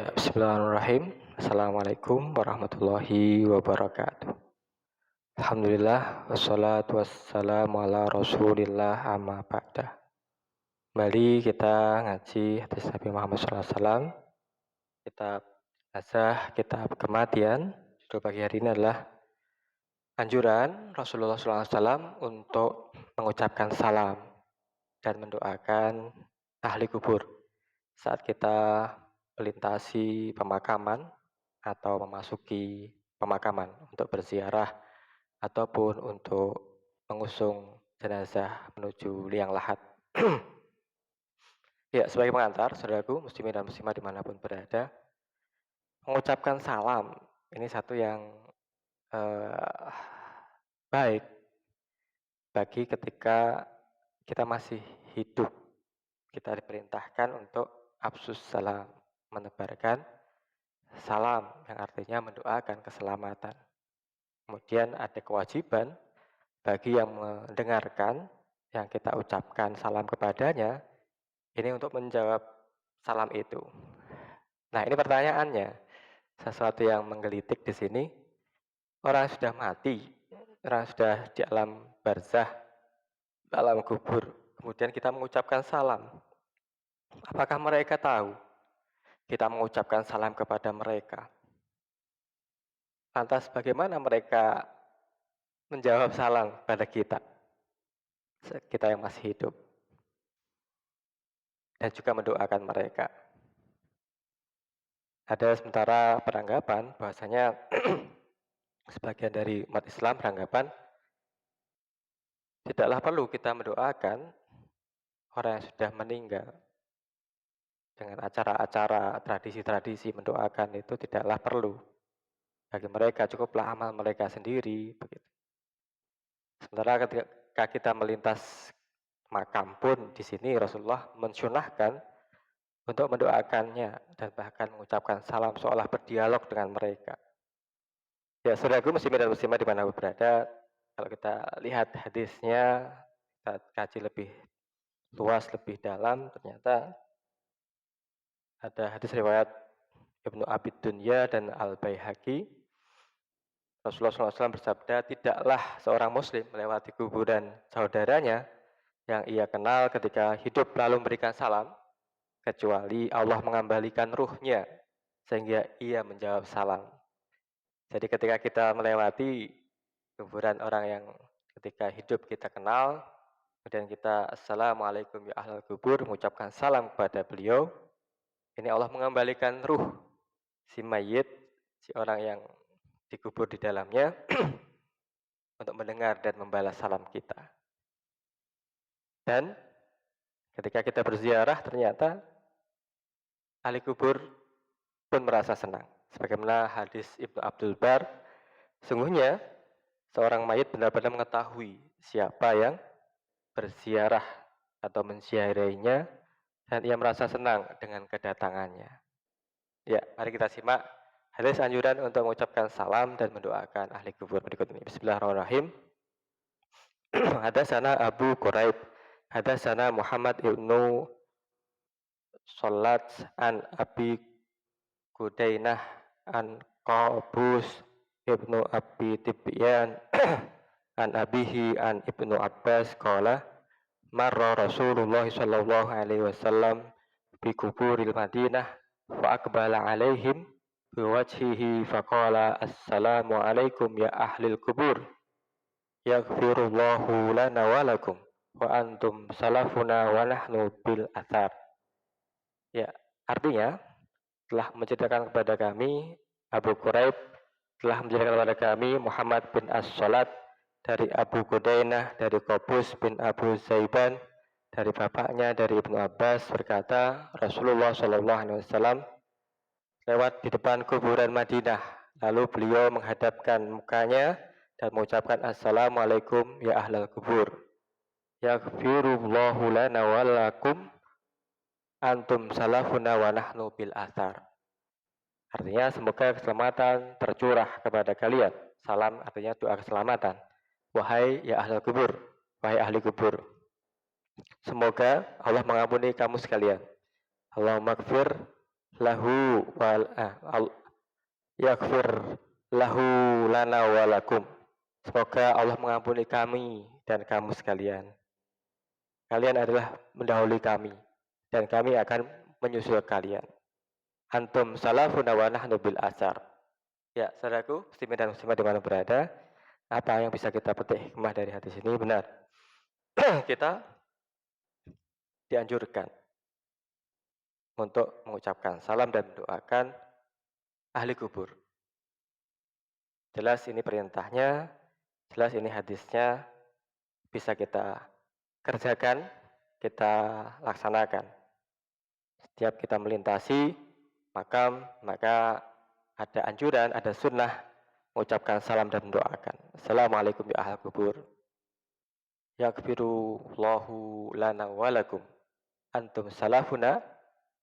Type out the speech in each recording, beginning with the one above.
Ya, bismillahirrahmanirrahim. Assalamualaikum warahmatullahi wabarakatuh. Alhamdulillah, wassalatu wassalamu ala rasulillah amma ba'da. Kembali kita ngaji hadis Nabi Muhammad SAW. Kitab Azah, kitab kematian. Judul pagi hari ini adalah anjuran Rasulullah SAW untuk mengucapkan salam dan mendoakan ahli kubur saat kita melintasi pemakaman atau memasuki pemakaman untuk berziarah ataupun untuk mengusung jenazah menuju liang lahat. Ya, sebagai pengantar, saudaraku, muslimin dan muslimah dimanapun berada, mengucapkan salam ini satu yang baik bagi ketika kita masih hidup. Kita diperintahkan untuk afsus salam, menebarkan salam yang artinya mendoakan keselamatan. Kemudian ada kewajiban bagi yang mendengarkan yang kita ucapkan salam kepadanya ini untuk menjawab salam itu. Nah, ini pertanyaannya. Sesuatu yang menggelitik di sini, orang sudah mati, orang sudah di alam barzah, alam kubur, kemudian kita mengucapkan salam. Apakah mereka tahu kita mengucapkan salam kepada mereka? Lantas bagaimana mereka menjawab salam pada kita yang masih hidup, dan juga mendoakan mereka? Ada sementara beranggapan bahwasanya sebagian dari umat Islam beranggapan tidaklah perlu kita mendoakan orang yang sudah meninggal dengan acara-acara, tradisi-tradisi mendoakan itu tidaklah perlu. Bagi mereka cukuplah amal mereka sendiri, begitu. Sementara ketika kita melintas makam pun di sini Rasulullah mensunahkan untuk mendoakannya dan bahkan mengucapkan salam seolah berdialog dengan mereka. Ya, saudaraku muslimin dan muslimah di mana berada, kalau kita lihat hadisnya, kita kaji lebih luas, lebih dalam, ternyata ada hadis riwayat Ibnu Abi Dunya dan Al-Baihaqi. Rasulullah SAW bersabda, tidaklah seorang muslim melewati kuburan saudaranya yang ia kenal ketika hidup lalu memberikan salam, kecuali Allah mengembalikan ruhnya sehingga ia menjawab salam. Jadi ketika kita melewati kuburan orang yang ketika hidup kita kenal, kemudian kita assalamualaikum ya ahlal kubur, mengucapkan salam kepada beliau, ini Allah mengembalikan ruh si mayit, si orang yang dikubur di dalamnya untuk mendengar dan membalas salam kita. Dan ketika kita berziarah ternyata ahli kubur pun merasa senang. Sebagaimana hadis Ibnu Abdul Bar, sungguhnya seorang mayit benar-benar mengetahui siapa yang berziarah atau menziarahinya dan ia merasa senang dengan kedatangannya. Ya, mari kita simak hadis anjuran untuk mengucapkan salam dan mendoakan ahli kubur berikut ini. Bismillahirrahmanirrahim. Hadatsana Abu Quraib, hadatsana Muhammad ibnu Salat an Abi Kudainah an Qabus ibnu Abi Tibyan an abihi an Ibnu Abbas qala marra Rasulullah sallallahu alaihi wasallam bi kuburil Madinah fa aqbala alaihim bi wajhihi faqala assalamu alaikum ya ahlil kubur yaghfirullahu lana wa lakum wa antum salafuna wa nahnu bil athar. Ya, artinya telah menceritakan kepada kami Abu Quraib, telah menceritakan kepada kami Muhammad bin As-Salat dari Abu Qudainah, dari Qabus bin Abu Zaiban, dari bapaknya dari Ibnu Abbas berkata, Rasulullah Shallallahu Alaihi Wasallam lewat di depan kuburan Madinah, lalu beliau menghadapkan mukanya dan mengucapkan Assalamualaikum ya ahlal kubur, yaghfirullahu lana wa lakum, antum salafuna wa nahnu bil athar. Artinya semoga keselamatan tercurah kepada kalian. Salam artinya doa keselamatan. Wahai ya ahlal kubur, wahai ahli kubur, semoga Allah mengampuni kamu sekalian. Allahumma gfir lahu wal yaghfir lahu lana walakum. Semoga Allah mengampuni kami dan kamu sekalian. Kalian adalah mendahului kami dan kami akan menyusul kalian. Antum salafuna wa nahnu bil asar. Ya, saudaraku, muslimin dan muslimat di mana berada, apa yang bisa kita petik hikmah dari hadis ini? Benar. Kita dianjurkan untuk mengucapkan salam dan mendoakan ahli kubur. Jelas ini perintahnya, jelas ini hadisnya, bisa kita kerjakan, kita laksanakan. Setiap kita melintasi makam, maka ada anjuran, ada sunnah mengucapkan salam dan mendoakan. Assalamualaikum ya ahli kubur. Yaghfirullahu lana walakum. Antum salafuna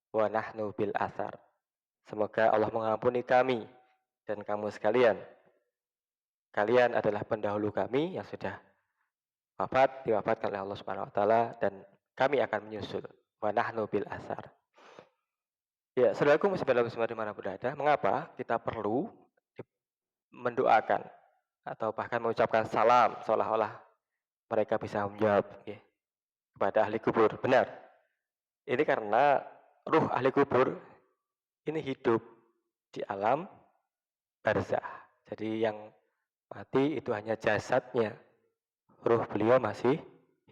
wa nahnu bil athar. Semoga Allah mengampuni kami dan kamu sekalian. Kalian adalah pendahulu kami yang sudah diwafatkan oleh Allah Subhanahu wa taala dan kami akan menyusul. Wa nahnu bil athar. Ya, saudaraku muslimin di mana berada, mengapa kita perlu mendoakan atau bahkan mengucapkan salam seolah-olah mereka bisa menjawab kepada ahli kubur? Benar. Ini karena ruh ahli kubur ini hidup di alam barzah. Jadi yang mati itu hanya jasadnya. Ruh beliau masih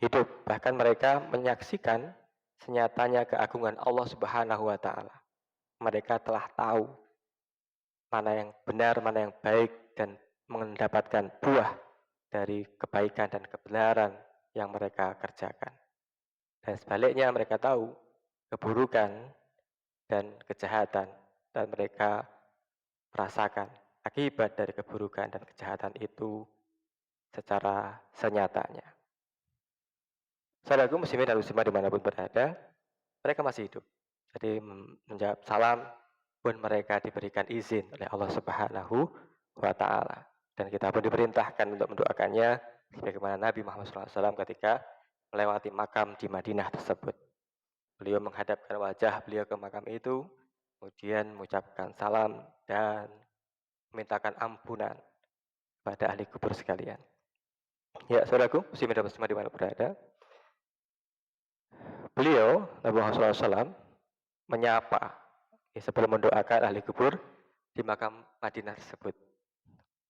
hidup. Bahkan mereka menyaksikan senyatanya keagungan Allah Subhanahu wa taala. Mereka telah tahu mana yang benar, mana yang baik, dan mendapatkan buah dari kebaikan dan kebenaran yang mereka kerjakan. Dan sebaliknya mereka tahu keburukan dan kejahatan, dan mereka merasakan akibat dari keburukan dan kejahatan itu secara senyatanya. Saudaraku muslimin dan muslimah dimanapun berada, mereka masih hidup. Jadi menjawab salam pun mereka diberikan izin oleh Allah Subhanahu wa taala. Dan kita pun diperintahkan untuk mendoakannya sebagaimana Nabi Muhammad SAW ketika melewati makam di Madinah tersebut. Beliau menghadapkan wajah beliau ke makam itu, kemudian mengucapkan salam dan memintakan ampunan pada ahli kubur sekalian. Ya, saudaraku, muslimin dan muslimah di mana berada, beliau Nabi Muhammad SAW menyapa sebelum mendoakan ahli kubur di makam Madinah tersebut.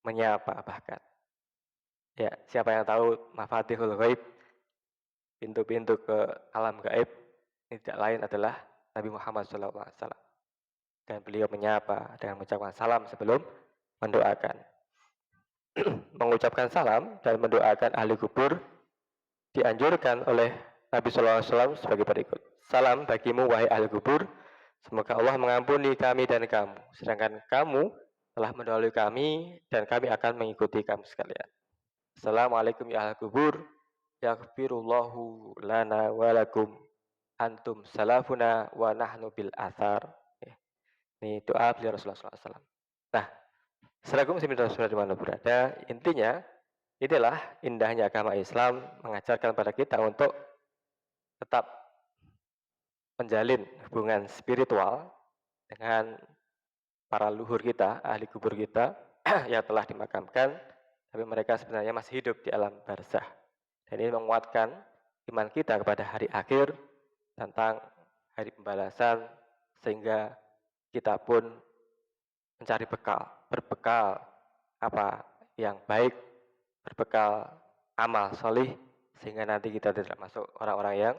Menyapa bahkan. Ya, siapa yang tahu mafatihul ghaib, pintu-pintu ke alam gaib, ini tidak lain adalah Nabi Muhammad SAW. Dan beliau menyapa dengan mengucapkan salam sebelum mendoakan. Mengucapkan salam dan mendoakan ahli kubur dianjurkan oleh Nabi SAW sebagai berikut. Salam bagimu wahai ahli kubur, semoga Allah mengampuni kami dan kamu, sedangkan kamu telah mendahului kami dan kami akan mengikuti kamu sekalian. Assalamualaikum ya ahli kubur, yaghfirullahu lana walakum, antum salafuna wa nahnu bil athar. Ini doa beliau Rasulullah SAW. Nah, saudaraku muslimin dan muslimat di mana berada, intinya inilah indahnya agama Islam mengajarkan pada kita untuk tetap menjalin hubungan spiritual dengan para luhur kita, ahli kubur kita yang telah dimakamkan, tapi mereka sebenarnya masih hidup di alam barzah. Dan ini menguatkan iman kita kepada hari akhir, tentang hari pembalasan, sehingga kita pun mencari berbekal apa yang baik, berbekal amal solih, sehingga nanti kita tidak masuk orang-orang yang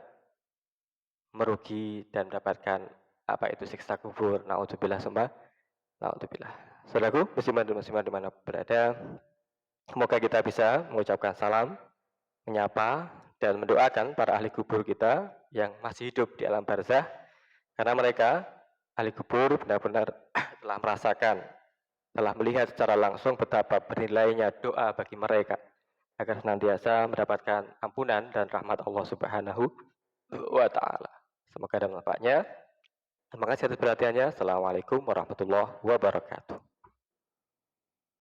merugi dan mendapatkan apa itu siksa kubur. Na'udzubillah sembah. Na'udzubillah. Saudaraku, muslimin dan muslimat di mana berada, semoga kita bisa mengucapkan salam, menyapa dan mendoakan para ahli kubur kita yang masih hidup di alam barzah, karena mereka ahli kubur benar-benar telah merasakan, telah melihat secara langsung betapa bernilainya doa bagi mereka agar senantiasa mendapatkan ampunan dan rahmat Allah Subhanahu wa taala. Semoga ada manfaatnya. Terima kasih atas perhatiannya. Assalamualaikum warahmatullahi wabarakatuh.